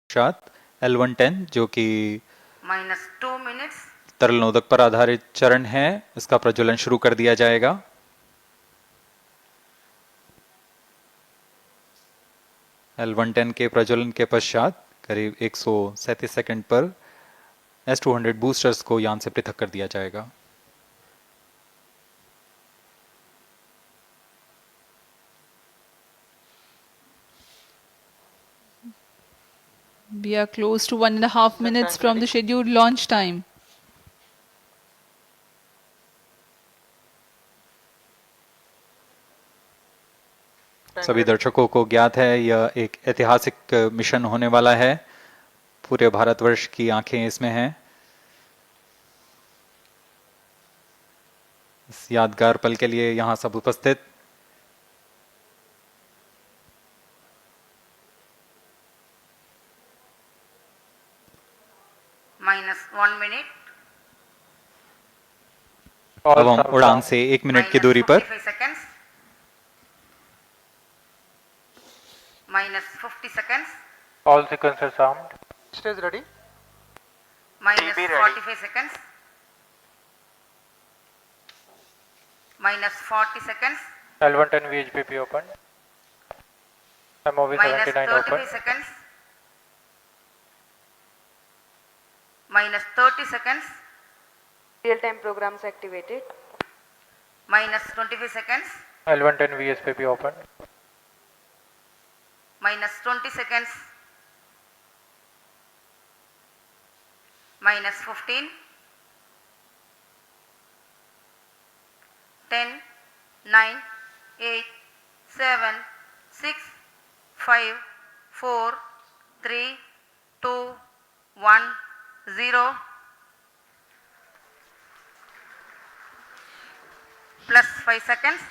पश्चात L110 जो कि -2 minutes. तरल नोदक पर आधारित चरण है, इसका प्रज्वलन शुरू कर दिया जाएगा। L110 के प्रज्वलन के पश्चात करीब 137 सेकंड पर S200 बूस्टर्स को यान से पृथक कर दिया जाएगा। We are close to 1.5 minutes from the scheduled launch time. सभी दर्शकों को ज्ञात है यह एक ऐतिहासिक मिशन होने वाला है। पूरे भारतवर्ष की आंखें इसमें हैं। इस यादगार पल के लिए यहां सब उपस्थित -1 minute. अब हम उड़ान से 1 मिनट की दूरी पर -45 seconds. -50 seconds. All sequences armed. Stage ready. -45 seconds. -40 seconds. L110 VHPP open. MOV 79 open. -35 seconds. -30 seconds. Real-time programs activated. -25 seconds. L110 VSPP open. -20 seconds. -15. 10, 9, 8, 7, 6, 5, 4, 3, 2, 1, 0. Plus 5 seconds.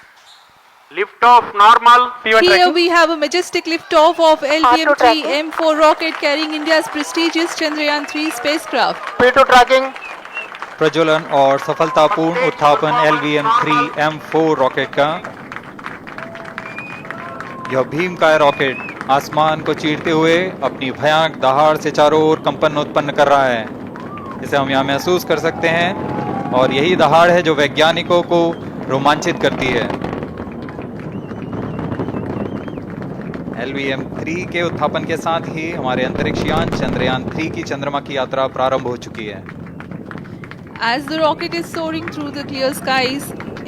Lift off normal. Here we have a majestic liftoff of LVM-3 M4 rocket carrying India's prestigious Chandrayaan-3 spacecraft. P2 tracking. प्रज्वलन और सफलतापूर्ण उत्थापन LVM-3 M4 rocket का। यह भीमकाय rocket आसमान को चीरते हुए अपनी भयानक दहाड़ से चारों ओर कंपन उत्पन्न कर रहा है। इसे हम यहाँ महसूस कर सकते हैं और यही दहाड़ है जो वैज्ञानिकों को रोमांचित करती है। LVM-3 के उत्थापन के साथ ही हमारे अंतरिक्ष यान चंद्रयान-3 की चंद्रमा की यात्रा प्रारंभ हो चुकी है। As the rocket is soaring through the clear skies,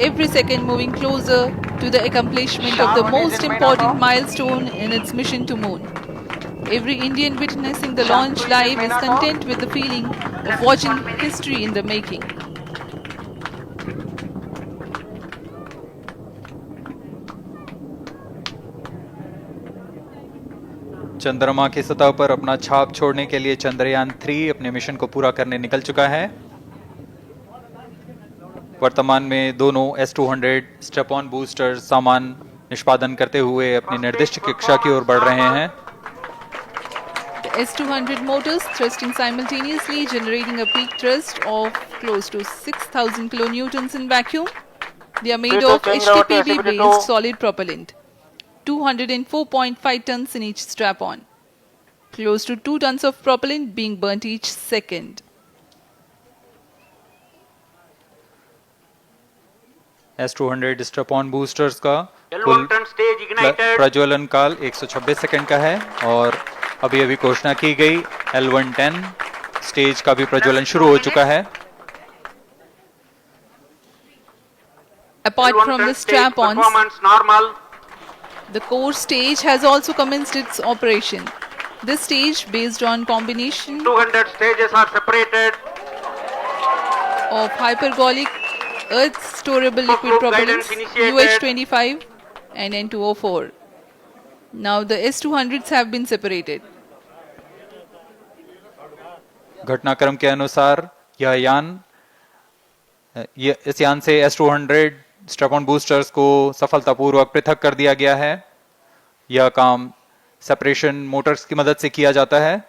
every second moving closer to the accomplishment of the most important milestone in its mission to moon. Every Indian witnessing the launch live is content with the feeling of watching history in the making. चंद्रमा की सतह पर अपना छाप छोड़ने के लिए चंद्रयान-3 अपने मिशन को पूरा करने निकल चुका है। वर्तमान में दोनों S200 स्टेप ऑन बूस्टर सामान निष्पादन करते हुए अपनी निर्दिष्ट कक्षा की ओर बढ़ रहे हैं। The S200 motors thrusting simultaneously, generating a peak thrust of close to 6,000 kilonewtons in vacuum. They are made of HTPB-based solid propellant. 204.5 tons in each strap-on. Close to 2 tons of propellant being burnt each second. S200 step-on boosters का कुल प्रज्वलन काल 126 second का है और अभी अभी घोषणा की गई L110 स्टेज का भी प्रज्वलन शुरू हो चुका है। Apart from the strap-ons, the core stage has also commenced its operation. This stage, based on combination 200 stages are separated. of hypergolic Earth storable liquid propellants UH-25 and N2O4. Now the S200s have been separated. घटनाक्रम के अनुसार इस यान से S200 step-on boosters को सफलतापूर्वक पृथक कर दिया गया है। यह काम सेपरेशन मोटर्स की मदद से किया जाता है।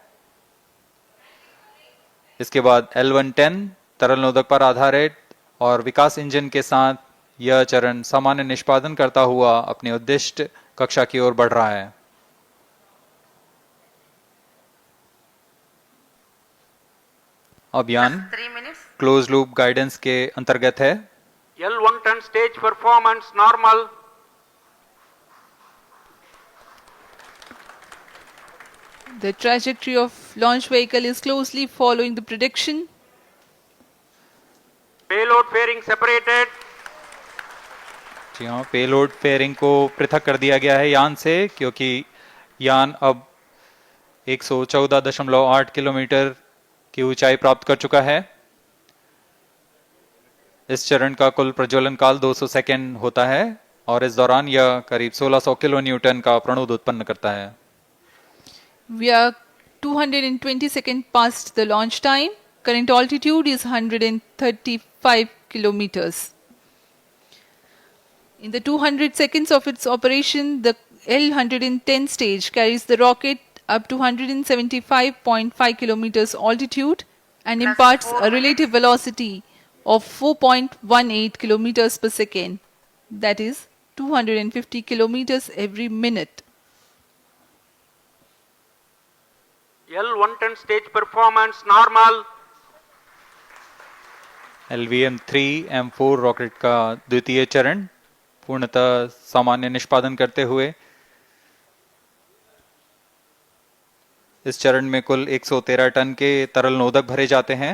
इसके बाद L110 तरल नोदक पर आधारित और विकास इंजन के साथ यह चरण सामान्य निष्पादन करता हुआ अपनी उद्दिष्ट कक्षा की ओर बढ़ रहा है। अभियान plus 3 minutes. Close loop guidance के अंतर्गत है। L110 stage performance normal. The trajectory of launch vehicle is closely following the prediction. Payload fairing separated. जी हाँ, पेलोड फेयरिंग को पृथक कर दिया गया है यान से, क्योंकि यान अब 114.8 किलोमीटर की ऊंचाई प्राप्त कर चुका है। इस चरण का कुल प्रज्वलन काल 200 सेकेंड होता है और इस दौरान यह करीब 1600 किलो न्यूटन का प्रणुद उत्पन्न करता है। We are 220 seconds past the launch time. Current altitude is 135 kilometers. In the 200 seconds of its operation, the L-110 stage carries the rocket up to 175.5 kilometers altitude and Plus imparts 4 a relative velocity of 4.18 kilometers per second. That is 250 kilometers every minute. L110 stage performance normal. LVM-3 M4 rocket का द्वितीय चरण पूर्णतः सामान्य निष्पादन करते हुए इस चरण में कुल 113 टन के तरल नोदक भरे जाते हैं।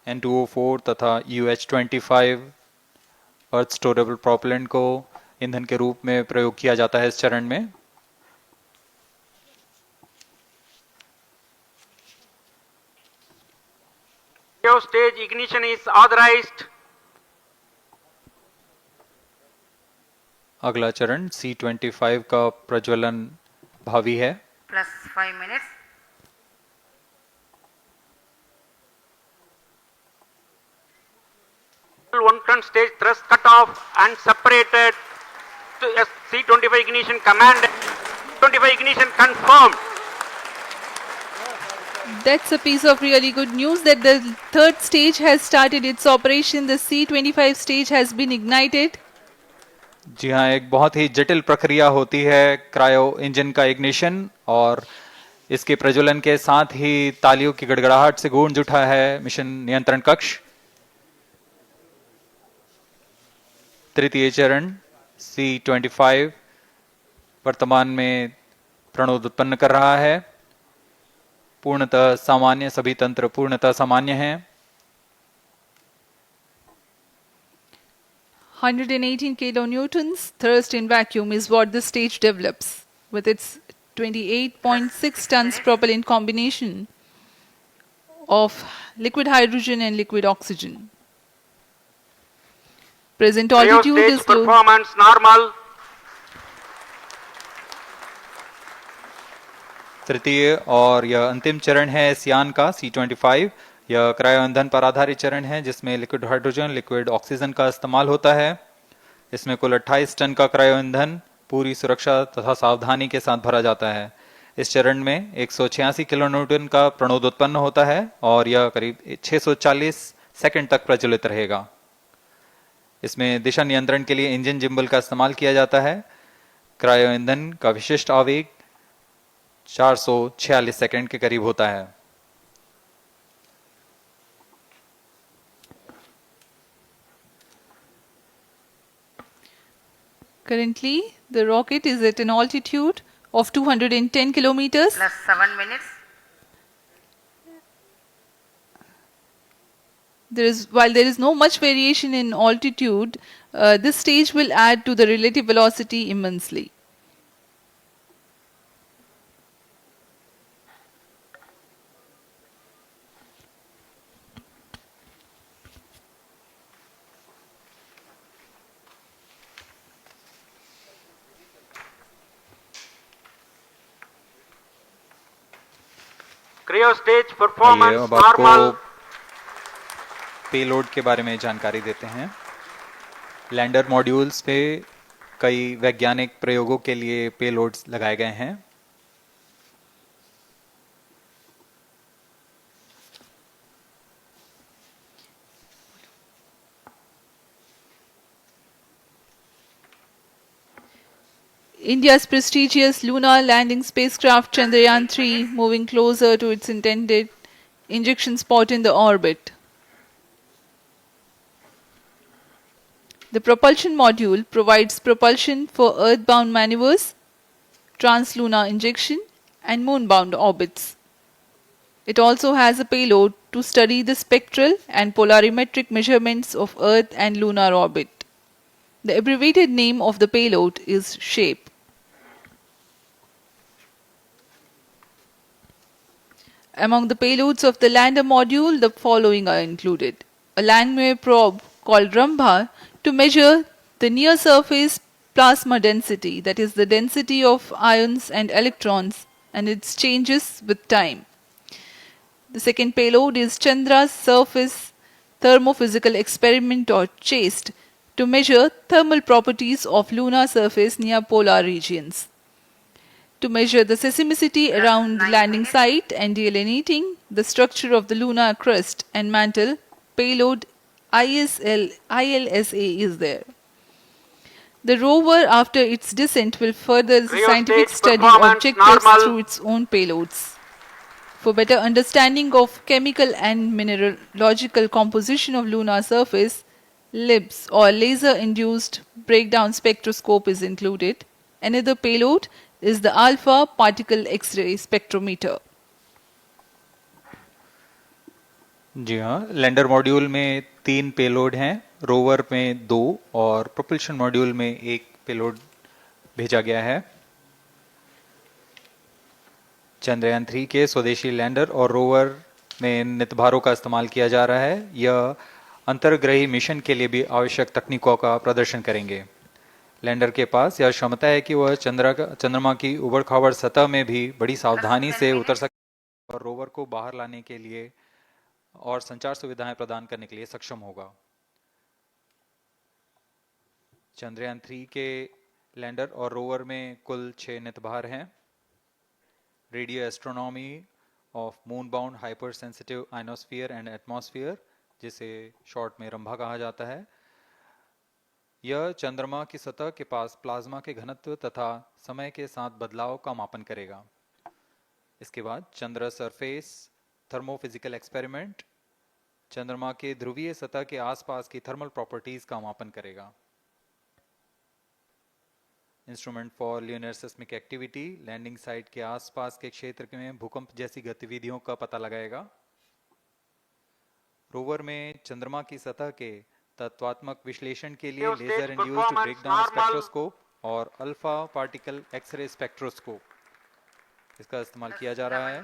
N2O4 तथा UH-25 अर्थ स्टोरेबल प्रोपेलेंट को ईंधन के रूप में प्रयोग किया जाता है इस चरण में। Stage ignition is authorized. अगला चरण C-25 का प्रज्वलन भावी है। Plus 5 minutes. L110 stage thrust cut off and separated. To C-25 ignition command. 25 ignition confirmed. That's a piece of really good news that the third stage has started its operation. The C-25 stage has been ignited. जी हाँ, एक बहुत ही जटिल प्रक्रिया होती है cryo engine का ignition, और इसके प्रज्वलन के साथ ही तालियों की गड़गड़ाहट से गूंज उठा है मिशन नियंत्रण कक्ष। तृतीय चरण C-25 वर्तमान में प्रणोद उत्पन्न कर रहा है। पूर्णतः सामान्य, सभी तंत्र पूर्णतः सामान्य हैं। 118 kilonewtons thrust in vacuum is what this stage develops with its 28.6 tons propellant combination of liquid hydrogen and liquid oxygen. Present altitude Stage is low. performance normal. तृतीय और यह अंतिम चरण है इस यान का C-25। यह क्रायो ईंधन पर आधारित चरण है जिसमें लिक्विड हाइड्रोजन, लिक्विड ऑक्सीजन का इस्तेमाल होता है। इसमें कुल 28 टन का क्रायो ईंधन पूरी सुरक्षा तथा सावधानी के साथ भरा जाता है। इस चरण में 186 किलो न्यूटन का प्रणोद उत्पन्न होता है और यह करीब 640 सेकंड तक प्रज्वलित रहेगा। इसमें दिशा नियंत्रण के लिए इंजन जिम्बल का इस्तेमाल किया जाता है। क्रायो ईंधन का विशिष्ट आवेग 446 सेकंड के करीब होता है। Currently, the rocket is at an altitude of 210 kilometers. Plus 7 minutes. While there is no much variation in altitude, this stage will add to the relative velocity immensely. Cryo stage आइए performance अब आपको normal. Payload के बारे में जानकारी देते हैं। Lander modules पे कई वैज्ञानिक प्रयोगों के लिए पेलोड्स लगाए गए हैं। India's prestigious lunar landing spacecraft Chandrayaan-3 moving closer to its intended injection spot in the orbit. The propulsion module provides propulsion for Earth-bound maneuvers, translunar injection, and moon-bound orbits. It also has a payload to study the spectral and polarimetric measurements of Earth and lunar orbit. The abbreviated name of the payload is SHAPE. Among the payloads of the lander module, the following are included. A Langmuir probe called Rambha to measure the near-surface plasma density, that is the density of ions and electrons, and its changes with time. The second payload is Chandra's Surface Thermophysical Experiment or CHASTE to measure thermal properties of lunar surface near polar regions. To measure the seismicity around the landing site and delineating the structure of the lunar crust and mantle, payload ILSA is there. The rover, after its descent, will further the scientific Cryostate study performance objectives normal. through its own payloads. For better understanding of chemical and mineralogical composition of lunar surface, LIBS or laser-induced breakdown spectroscope is included. Another payload is the alpha particle X-ray spectrometer. जी हाँ, lander module में 3 payload हैं, rover में 2 और propulsion module में 1 payload भेजा गया है। चंद्रयान 3 के स्वदेशी लैंडर और रोवर में नितभारों का इस्तेमाल किया जा रहा है। यह अंतर्ग्रही मिशन के लिए भी आवश्यक तकनीकों का प्रदर्शन करेंगे। लैंडर के पास यह क्षमता है कि वह चंद्रमा की उबड़-खाबड़ सतह में भी बड़ी सावधानी से उतर सके और रोवर को बाहर लाने के लिए और संचार सुविधाएं प्रदान करने के लिए सक्षम होगा। चंद्रयान 3 के लैंडर और रोवर में कुल 6 नितभार हैं। Radio astronomy of moon bound hyper sensitive ionosphere and atmosphere, जिसे शॉर्ट में रंभा कहा जाता है, यह चंद्रमा की सतह के पास प्लाज्मा के घनत्व तथा समय के साथ बदलाव का मापन करेगा। इसके बाद चंद्र सरफेस थर्मोफिजिकल एक्सपेरिमेंट चंद्रमा के ध्रुवीय सतह के आसपास की थर्मल प्रॉपर्टीज का मापन करेगा। Instrument for lunar seismic activity landing site के आसपास के क्षेत्र में भूकंप जैसी गतिविधियों का पता लगाएगा। रोवर में चंद्रमा की सतह के तत्वात्मक विश्लेषण के लिए लेजर इंड्यूस्ड ब्रेकडाउन स्पेक्ट्रोस्कोप और अल्फा पार्टिकल एक्सरे स्पेक्ट्रोस्कोप इसका इस्तेमाल किया जा रहा है।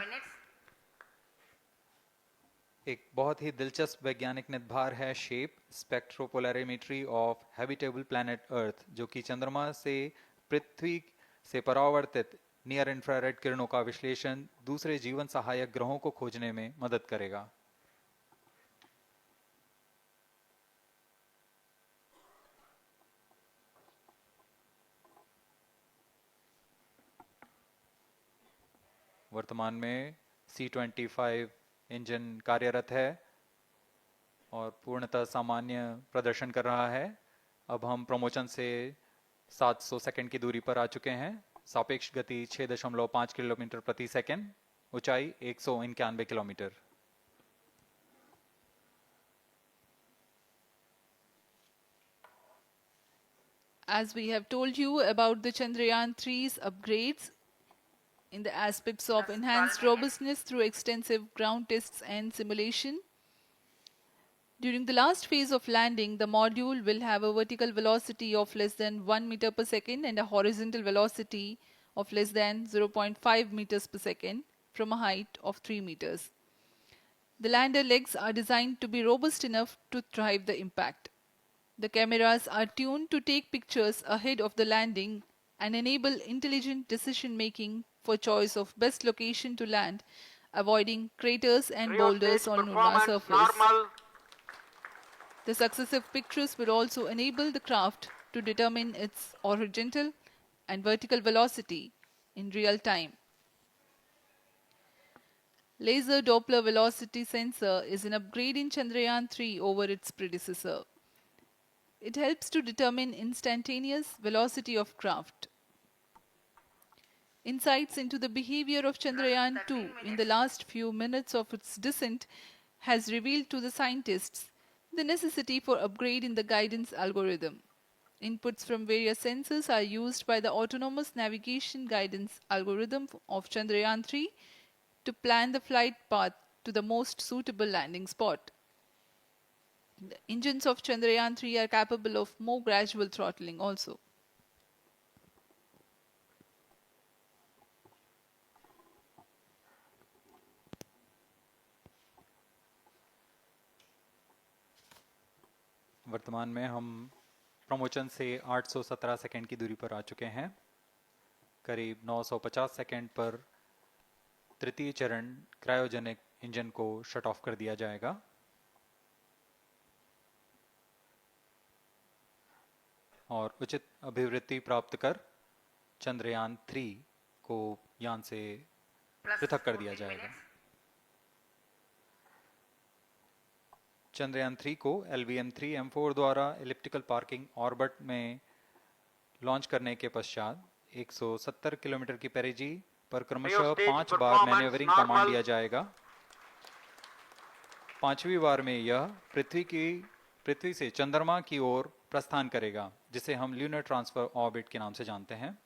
एक बहुत ही दिलचस्प वैज्ञानिक निर्धार है shape स्पेक्ट्रोपोलैरिमेट्री of habitable planet earth, जो कि चंद्रमा से पृथ्वी से परावर्तित नियर इंफ्रारेड किरणों का विश्लेषण दूसरे जीवन सहायक ग्रहों को खोजने में मदद करेगा। वर्तमान में C-25 इंजन कार्यरत है और पूर्णतः सामान्य प्रदर्शन कर रहा है। अब हम प्रमोशन से 700 सेकंड की दूरी पर आ चुके हैं। सापेक्ष गति 6.5 किलोमीटर प्रति सेकंड, ऊंचाई 191 kilometre. As we have told you about the Chandrayaan-3's upgrades in the aspects of enhanced robustness through extensive ground tests and simulation, during the last phase of landing, the module will have a vertical velocity of less than 1 meter per second and a horizontal velocity of less than 0.5 meters per second from a height of 3 meters. The lander legs are designed to be robust enough to thrive the impact. The cameras are tuned to take pictures ahead of the landing and enable intelligent decision making for choice of best location to land, avoiding craters and boulders on lunar surface. Normal. The successive pictures will also enable the craft to determine its horizontal and vertical velocity in real time. Laser Doppler velocity sensor is an upgrade in Chandrayaan-3 over its predecessor. It helps to determine instantaneous velocity of craft. Insights into the behavior of Chandrayaan-2 in the last few minutes of its descent has revealed to the scientists the necessity for upgrade in the guidance algorithm. Inputs from various sensors are used by the autonomous navigation guidance algorithm of Chandrayaan-3 to plan the flight path to the most suitable landing spot. The engines of Chandrayaan-3 are capable of more gradual throttling also. वर्तमान में हम promotion से 817 second की दूरी पर आ चुके हैं। करीब 950 सेकंड पर तृतीय चरण क्रायोजेनिक इंजन को शट ऑफ कर दिया जाएगा और उचित अभिवृद्धि प्राप्त कर चंद्रयान 3 को यान से पृथक कर दिया जाएगा। चंद्रयान 3 को LVM-3M4 द्वारा एलिप्टिकल पार्किंग ऑर्बिट में लॉन्च करने के पश्चात 170 किलोमीटर की पेरिजी पर क्रमशः 5 बार मैन्यूवरिंग कमांड दिया जाएगा। 5वीं बार में यह पृथ्वी से चंद्रमा की ओर प्रस्थान करेगा, जिसे हम ल्यूनर ट्रांसफर ऑर्बिट के नाम से जानते हैं।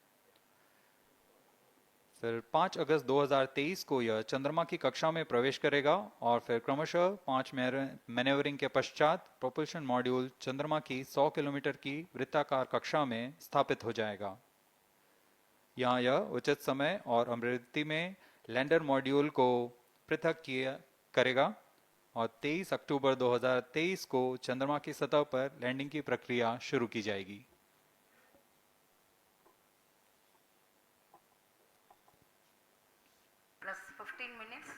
फिर 5 अगस्त 2023 को यह चंद्रमा की कक्षा में प्रवेश करेगा और फिर क्रमशः 5 मैन्यूवरिंग के पश्चात प्रोपल्शन मॉड्यूल चंद्रमा की 100 किलोमीटर की वृत्ताकार कक्षा में स्थापित हो जाएगा। यहाँ यह उचित समय और अभिवृद्धि में लैंडर मॉड्यूल को पृथक करेगा और 23 अक्टूबर 2023 को चंद्रमा की सतह पर लैंडिंग की प्रक्रिया शुरू की जाएगी। Plus 15 minutes.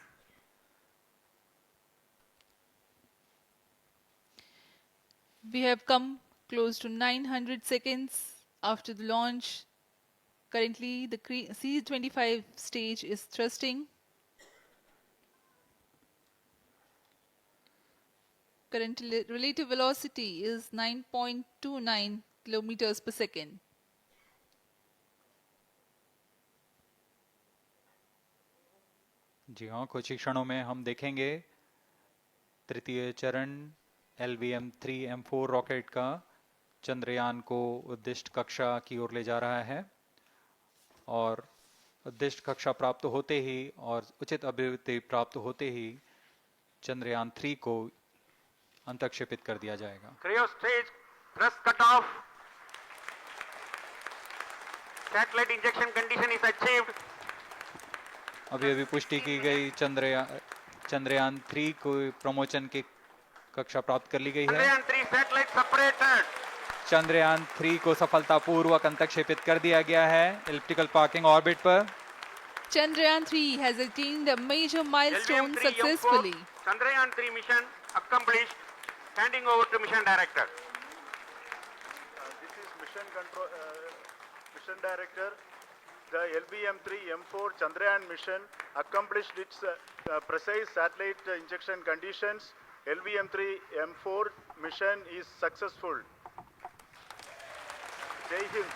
We have come close to 900 seconds after the launch. Currently, the C-25 stage is thrusting. Current relative velocity is 9.29 kilometers per second. जी हाँ, कुछ ही क्षणों में हम देखेंगे तृतीय चरण LVM-3M4 रॉकेट का चंद्रयान को उद्दिष्ट कक्षा की ओर ले जा रहा है और उद्दिष्ट कक्षा प्राप्त होते ही और उचित अभिवृद्धि प्राप्त होते ही चंद्रयान 3 को अंतक्षेपित कर दिया जाएगा। Cryo stage thrust cutoff. Satellite injection condition is achieved. अभी पुष्टि की गई चंद्रयान 3 को प्रमोशन की कक्षा प्राप्त कर ली गई है। Chandrayaan 3 satellite separated. चंद्रयान 3 को सफलतापूर्वक अंतक्षेपित कर दिया गया है एलिप्टिकल पार्किंग ऑर्बिट पर। Chandrayaan-3 has attained a major milestone LVM-3 successfully. Chandrayaan 3 mission accomplished. Handing over to mission director. This is mission director. The LVM-3M4 Chandrayaan mission accomplished its precise satellite injection conditions. LVM-3M4 mission is successful. Jai Hind.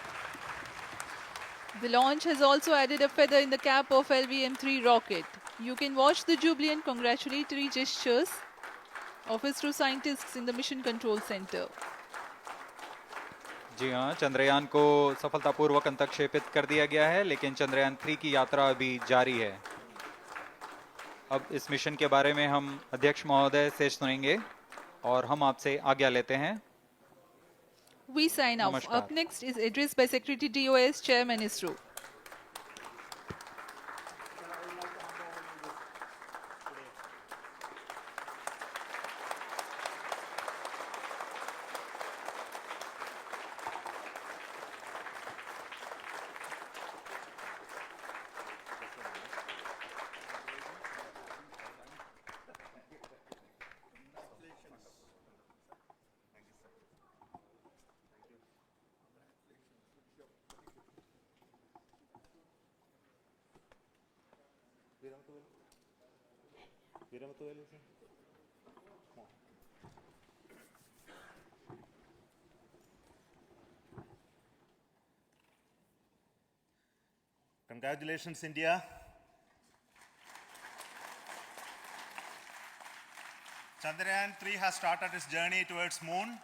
The launch has also added a feather in the cap of LVM-3 rocket. You can watch the jubilant congratulatory gestures of ISRO scientists in the Mission Control Center. जी हाँ, चंद्रयान को सफलतापूर्वक अंतक्षेपित कर दिया गया है, लेकिन चंद्रयान 3 की यात्रा अभी जारी है। अब इस मिशन के बारे में हम अध्यक्ष महोदय से सुनेंगे और हम आपसे आज्ञा लेते हैं। We sign off. नमस्कार। Up next is address by Secretary DOS, Chairman ISRO. Congratulations, India. Chandrayaan-3 has started its journey towards moon.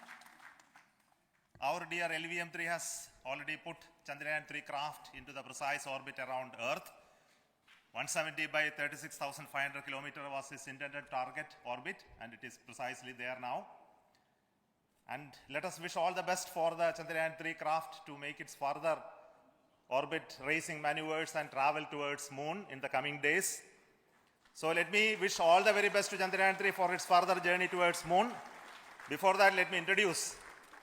Our dear LVM-3 has already put Chandrayaan-3 craft into the precise orbit around Earth. 170 by 36,500 kilometers was its intended target orbit, and it is precisely there now. And let us wish all the best for the Chandrayaan-3 craft to make its further orbit racing maneuvers and travel towards moon in the coming days. So let me wish all the very best to Chandrayaan-3 for its further journey towards moon. Before that, let me introduce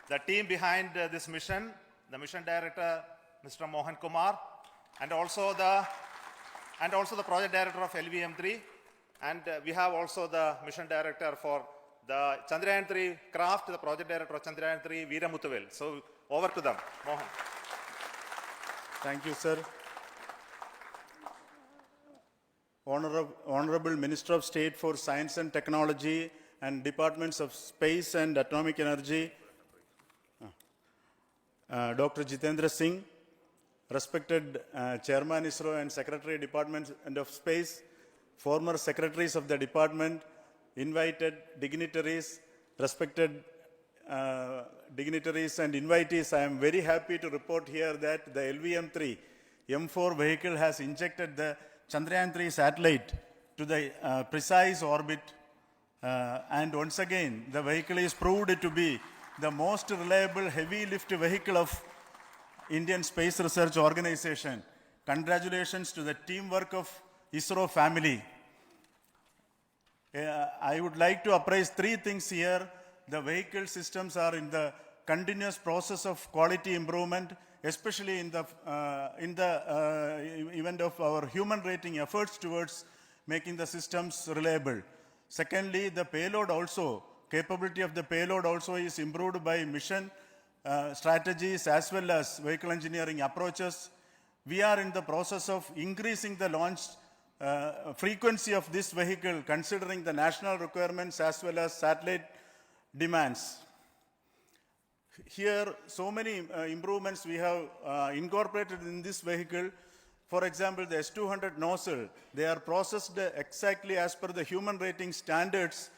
the team behind this mission, the mission director, Mr. Mohan Kumar, and also the project director of LVM-3, and we have also the mission director for the Chandrayaan-3 craft, the project director of Chandrayaan-3, Veera Muthuvel. So over to them, Mohan. Thank you, sir. Honorable Minister of State for Science and Technology and Departments of Space and Atomic Energy, Dr. Jitendra Singh, respected Chairman ISRO and Secretary Department of Space, former secretaries of the department, invited dignitaries, respected dignitaries and invitees, I am very happy to report here that the LVM-3 M4 vehicle has injected the Chandrayaan-3 satellite to the precise orbit, and once again the vehicle is proved to be the most reliable heavy lift vehicle of Indian Space Research Organization. Congratulations to the teamwork of ISRO family. I would like to appraise three things here. The vehicle systems are in the continuous process of quality improvement, especially in the event of our human rating efforts towards making the systems reliable. Secondly, the payload also, capability of the payload also is improved by mission strategies as well as vehicle engineering approaches. We are in the process of increasing the launch frequency of this vehicle considering the national requirements as well as satellite demands. Here, so many improvements we have incorporated in this vehicle. For example, the S200 nozzle, they are processed exactly as per the human rating standards,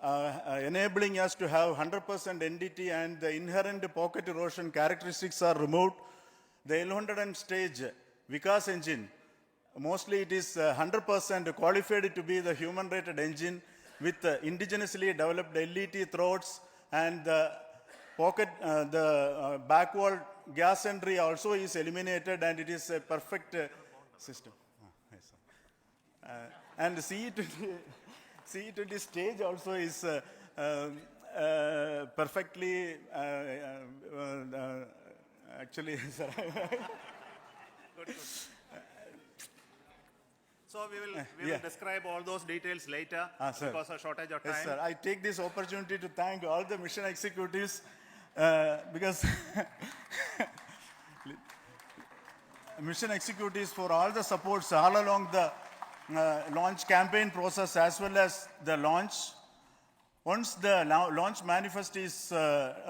enabling us to have 100% NDT, and the inherent pocket erosion characteristics are removed. The L100 stage Vikas engine, mostly it is 100% qualified to be the human rated engine with indigenously developed LET throats, and the pocket, the backward gas entry also is eliminated, and it is a perfect system. Yes, and CE20 stage also is perfectly, actually, sir. So we will describe all those details later because of shortage of time. Yes, sir. I take this opportunity to thank all the mission executives because mission executives for all the supports all along the launch campaign process as well as the launch. Once the launch manifest is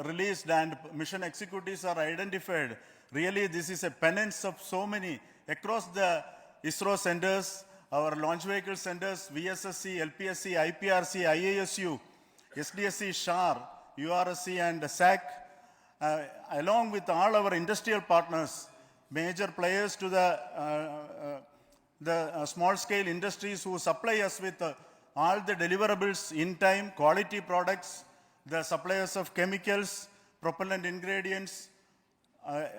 released and mission executives are identified, really this is a penance of so many across the ISRO centers, our launch vehicle centers, VSSC, LPSC, IPRC, IASU, SDSC, SHAR, URSC and SAC, along with all our industrial partners, major players to the small-scale industries who supply us with all the deliverables in time, quality products, the suppliers of chemicals, propellant ingredients,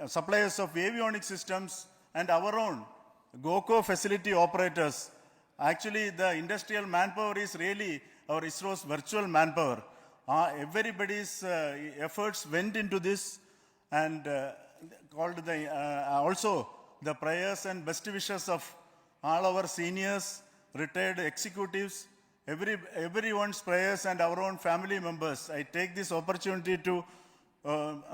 suppliers of avionics systems, and our own GOCO facility operators. Actually, the industrial manpower is really our ISRO's virtual manpower. Everybody's efforts went into this, and also the prayers and best wishes of all our seniors, retired executives, everyone's prayers and our own family members. I take this opportunity to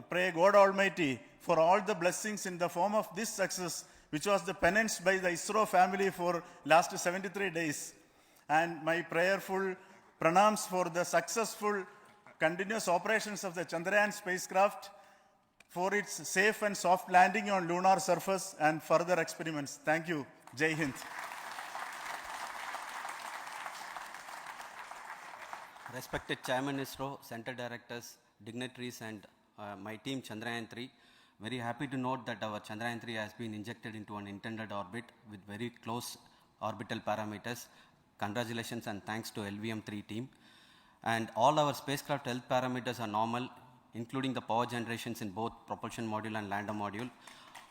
pray God Almighty for all the blessings in the form of this success, which was the penance by the ISRO family for last 73 days. And my prayerful pranams for the successful continuous operations of the Chandrayaan spacecraft for its safe and soft landing on lunar surface and further experiments. Thank you. Jai Hind. Respected Chairman ISRO, Center Directors, dignitaries and my team Chandrayaan-3, very happy to note that our Chandrayaan-3 has been injected into an intended orbit with very close orbital parameters. Congratulations and thanks to LVM-3 team. And all our spacecraft health parameters are normal, including the power generations in both propulsion module and lander module.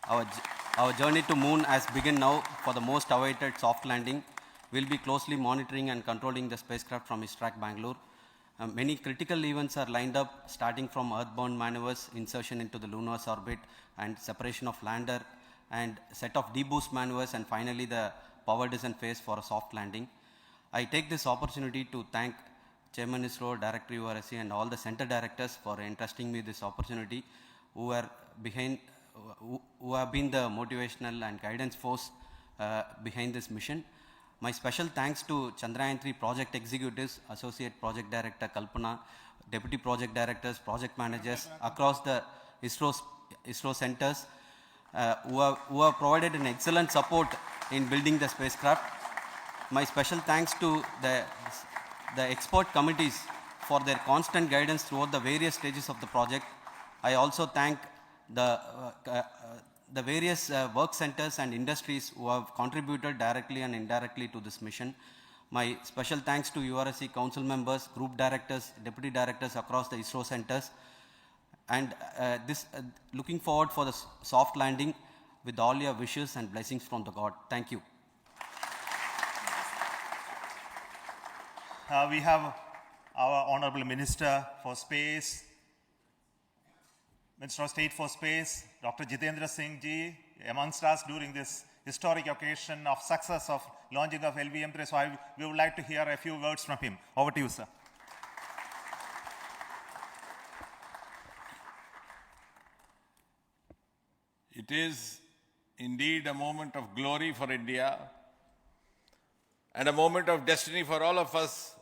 Our journey to moon has begun now for the most awaited soft landing. We'll be closely monitoring and controlling the spacecraft from ISRAC Bangalore. Many critical events are lined up, starting from earthbound maneuvers, insertion into the lunar orbit, and separation of lander, and set of deboost maneuvers, and finally the power descent phase for a soft landing. I take this opportunity to thank Chairman ISRO, Director URSC, and all the center directors for entrusting me this opportunity, who have been the motivational and guidance force behind this mission. My special thanks to Chandrayaan-3 project executives, Associate Project Director Kalpana, Deputy Project Directors, Project Managers across the ISRO centers who have provided an excellent support in building the spacecraft. My special thanks to the expert committees for their constant guidance throughout the various stages of the project. I also thank the various work centers and industries who have contributed directly and indirectly to this mission. My special thanks to URSC council members, group directors, deputy directors across the ISRO centers, and looking forward for the soft landing with all your wishes and blessings from the God. Thank you. We have our Honorable Minister for Space, Minister of State for Space, Dr. Jitendra Singh ji, amongst us during this historic occasion of success of launching of LVM-3. So we would like to hear a few words from him. Over to you, sir. It is indeed a moment of glory for India and a moment of destiny for all of us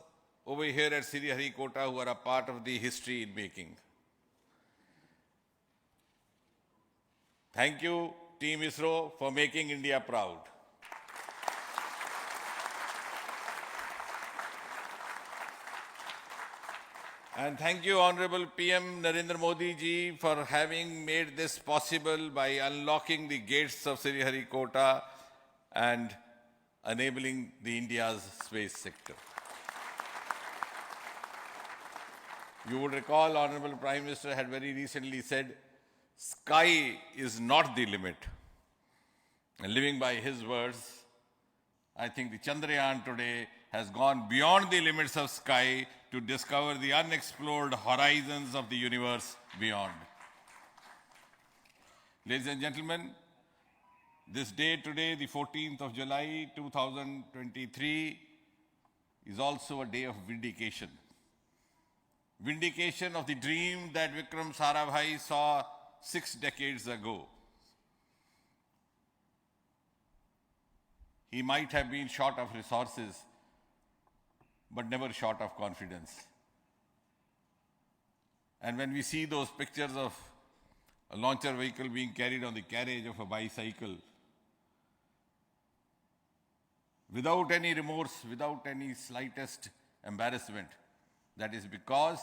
over here at Sriharikota who are a part of the history in making. Thank you, Team ISRO, for making India proud. And thank you, Honorable PM Narendra Modi ji, for having made this possible by unlocking the gates of Sriharikota and enabling the India's space sector. You would recall, Honorable Prime Minister had very recently said, sky is not the limit. And living by his words, I think the Chandrayaan today has gone beyond the limits of sky to discover the unexplored horizons of the universe beyond. Ladies and gentlemen, this day today, the 14th of July 2023, is also a day of vindication. Vindication of the dream that Vikram Sarabhai saw 6 decades ago. He might have been short of resources, but never short of confidence. And when we see those pictures of a launcher vehicle being carried on the carriage of a bicycle, without any remorse, without any slightest embarrassment, that is because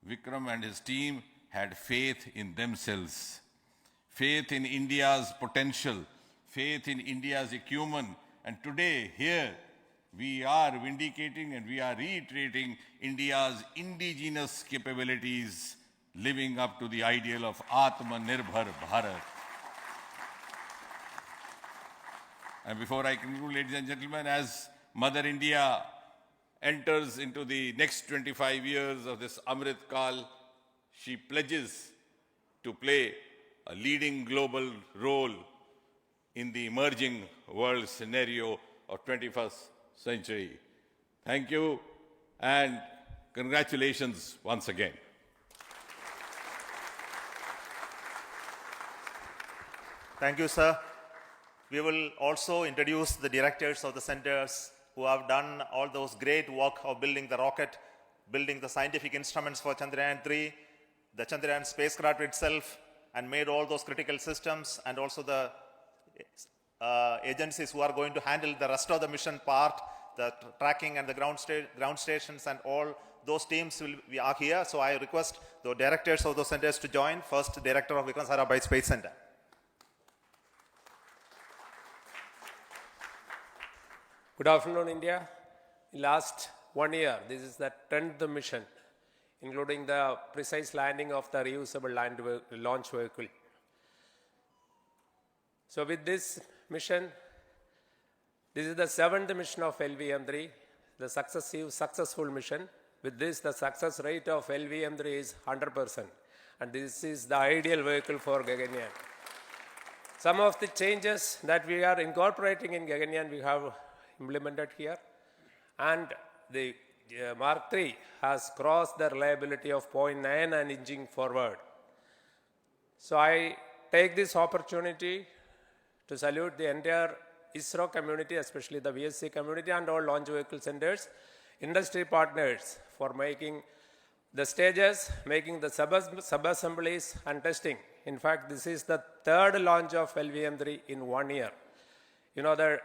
Vikram and his team had faith in themselves, faith in India's potential, faith in India's acumen. And today, here, we are vindicating and we are reiterating India's indigenous capabilities, living up to the ideal of Atmanirbhar Bharat. And before I conclude, ladies and gentlemen, as Mother India enters into the next 25 years of this Amrit Kal, she pledges to play a leading global role in the emerging world scenario of 21st century. Thank you and congratulations once again. Thank you, sir. We will also introduce the directors of the centers who have done all those great work of building the rocket, building the scientific instruments for Chandrayaan-3. the Chandrayaan spacecraft itself and made all those critical systems, and also the agencies who are going to handle the rest of the mission part, the tracking and the ground stations and all those teams are here. So I request the directors of those centers to join. First, Director of Vikram Sarabhai Space Center. Good afternoon, India. In last 1 year, this is the 10th mission, including the precise landing of the reusable launch vehicle. So with this mission, this is the 7th mission of LVM-3, the successful mission. With this, the success rate of LVM-3 is 100%, and this is the ideal vehicle for Gaganyaan. Some of the changes that we are incorporating in Gaganyaan, we have implemented here, and the Mark III has crossed the reliability of 0.9 and inching forward. So I take this opportunity to salute the entire ISRO community, especially the VSC community and all launch vehicle centers, industry partners for making the stages, making the sub-assemblies and testing. In fact, this is the 3rd launch of LVM-3 in 1 year. You know, the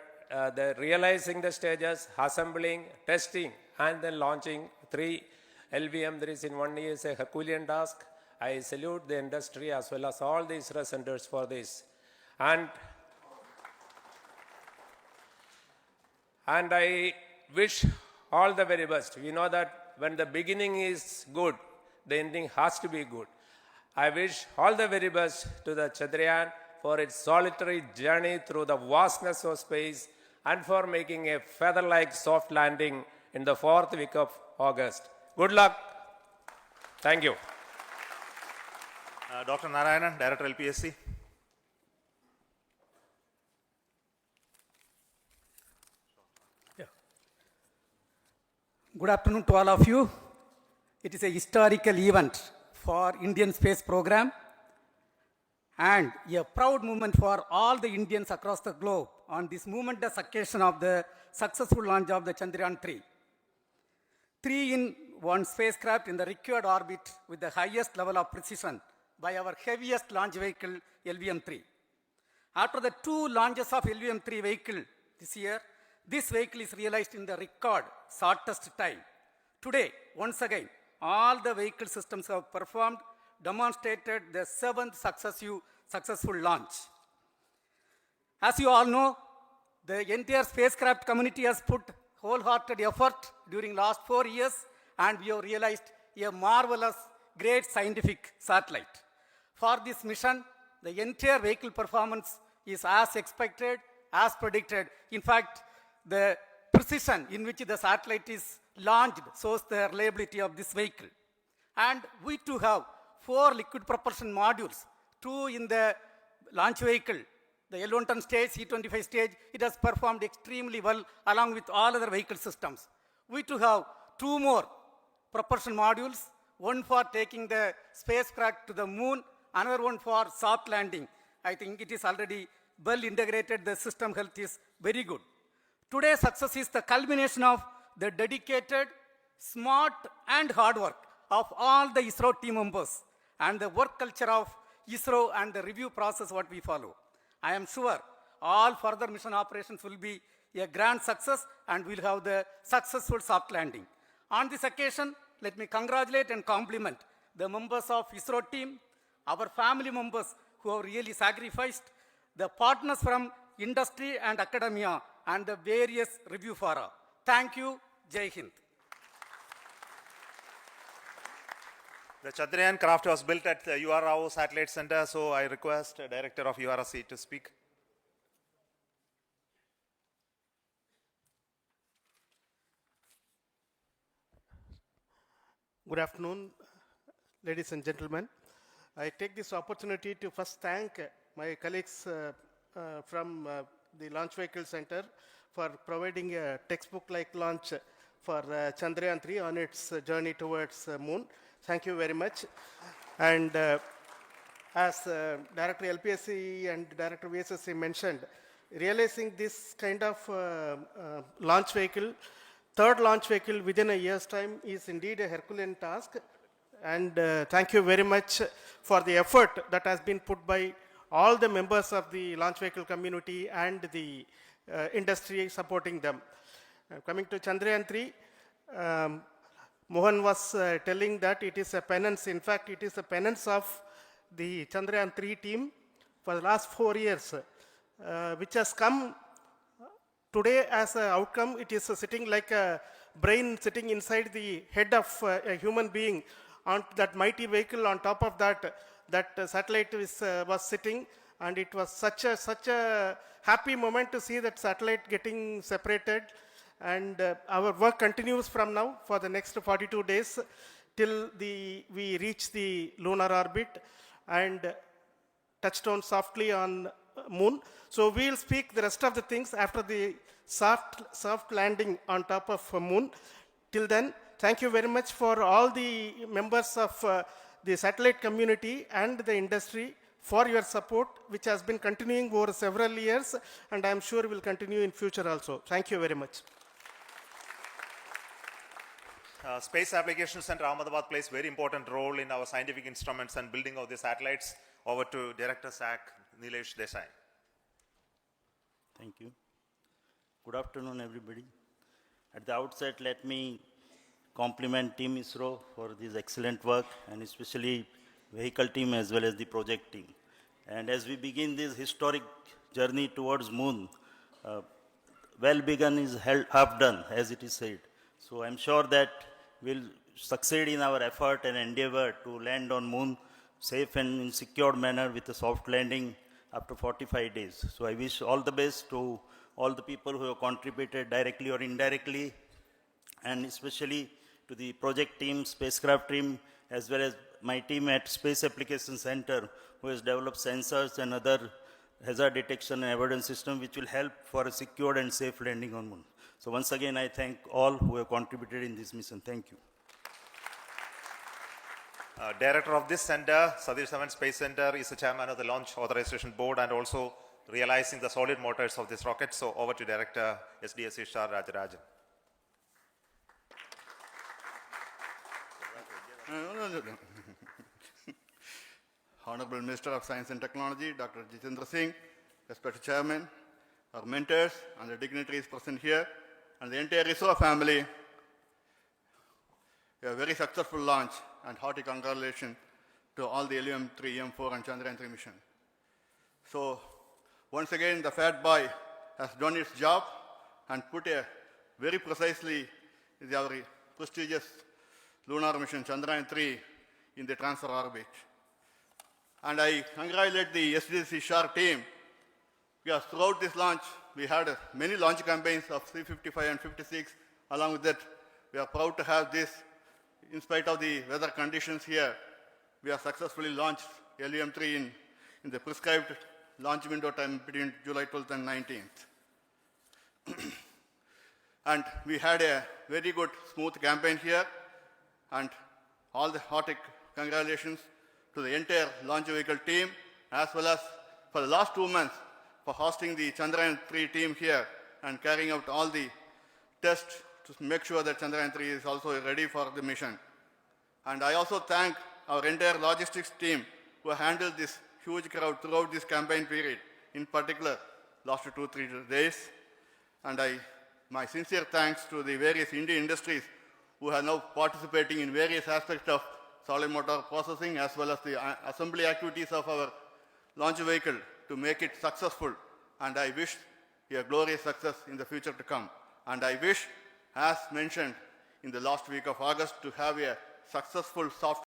realizing the stages, assembling, testing, and then launching 3 LVM-3s in 1 year is a Herculean task. I salute the industry as well as all the ISRO centers for this. And I wish all the very best. We know that when the beginning is good, the ending has to be good. I wish all the very best to the Chandrayaan for its solitary journey through the vastness of space and for making a feather-like soft landing in the 4th week of August. Good luck. Thank you. Dr. Narayanan, Director LPSC. Good afternoon to all of you. It is a historical event for Indian space program and a proud moment for all the Indians across the globe on this momentous occasion of the successful launch of the Chandrayaan-3. 3-in-1 spacecraft in the required orbit with the highest level of precision by our heaviest launch vehicle, LVM-3. After the 2 launches of LVM-3 vehicle this year, this vehicle is realized in the record shortest time. Today, once again, all the vehicle systems have performed, demonstrated the 7th successful launch. As you all know, the entire spacecraft community has put wholehearted effort during last 4 years, and we have realized a marvelous, great scientific satellite. For this mission, the entire vehicle performance is as expected, as predicted. In fact, the precision in which the satellite is launched shows the reliability of this vehicle. And we too have 4 liquid propulsion modules, 2 in the launch vehicle. The L110 stage, C25 stage, it has performed extremely well along with all other vehicle systems. We too have 2 more propulsion modules, one for taking the spacecraft to the moon, another one for soft landing. I think it is already well integrated, the system health is very good. Today's success is the culmination of the dedicated, smart and hard work of all the ISRO team members and the work culture of ISRO and the review process what we follow. I am sure all further mission operations will be a grand success and we'll have the successful soft landing. On this occasion, let me congratulate and compliment the members of ISRO team, our family members who have really sacrificed, the partners from industry and academia, and the various review fora. Thank you. Jai Hind. The Chandrayaan craft was built at the URO Satellite Center, so I request the Director of URC to speak. Good afternoon, ladies and gentlemen. I take this opportunity to first thank my colleagues from the Launch Vehicle Center for providing a textbook-like launch for Chandrayaan-3 on its journey towards moon. Thank you very much. And as Director LPSC and Director VSSC mentioned, realizing this kind of launch vehicle, 3rd launch vehicle within a year's time is indeed a Herculean task. and thank you very much for the effort that has been put by all the members of the launch vehicle community and the industry supporting them. Coming to Chandrayaan-3, Mohan was telling that it is a penance. In fact, it is a penance of the Chandrayaan-3 team for the last 4 years, which has come today as an outcome. It is sitting like a brain sitting inside the head of a human being on that mighty vehicle. On top of that, satellite was sitting, and it was such a happy moment to see that satellite getting separated. And our work continues from now for the next 42 days till we reach the lunar orbit and touchdown softly on moon. So we'll speak the rest of the things after the soft landing on top of moon. Till then, thank you very much for all the members of the satellite community and the industry for your support, which has been continuing over several years, and I'm sure will continue in future also. Thank you very much. Space Applications Center Ahmedabad plays very important role in our scientific instruments and building of the satellites. Over to Director SAC, Nilesh Desai. Thank you. Good afternoon, everybody. At the outset, let me compliment Team ISRO for this excellent work, and especially vehicle team as well as the project team. And as we begin this historic journey towards moon, well begun is half done, as it is said. So I'm sure that we'll succeed in our effort and endeavor to land on moon safe and in secured manner with a soft landing after 45 days. So I wish all the best to all the people who have contributed directly or indirectly, and especially to the project team, spacecraft team, as well as my team at Space Application Center, who has developed sensors and other hazard detection and avoidance system, which will help for a secured and safe landing on moon. So once again, I thank all who have contributed in this mission. Thank you. Director of this center, Satish Dhawan Space Center, is the chairman of the Launch Authorization Board and also realizing the solid motors of this rocket. So over to Director SDSC Shar Rajarajan. Honorable Minister of Science and Technology, Dr. Jitendra Singh, respected Chairman, our mentors and the dignitaries present here, and the entire ISRO family, a very successful launch, and hearty congratulations to all the LVM-3, M4 and Chandrayaan-3 mission. So once again, the Fat Boy has done its job and put a very precisely our prestigious lunar mission Chandrayaan-3 in the transfer orbit. And I congratulate the SDSC SHAR team, because throughout this launch, we had many launch campaigns of 355 and 56. Along with that, we are proud to have this. In spite of the weather conditions here, we have successfully launched LVM-3 in the prescribed launch window time between July 12th and 19th. And we had a very good, smooth campaign here, and all the hearty congratulations to the entire launch vehicle team, as well as for the last 2 months for hosting the Chandrayaan-3 team here and carrying out all the tests to make sure that Chandrayaan-3 is also ready for the mission. And I also thank our entire logistics team who handled this huge crowd throughout this campaign period, in particular last 2-3 days. And my sincere thanks to the various Indian industries who are now participating in various aspects of solid motor processing as well as the assembly activities of our launch vehicle to make it successful. And I wish a glorious success in the future to come. And I wish, as mentioned in the last week of August, to have a successful soft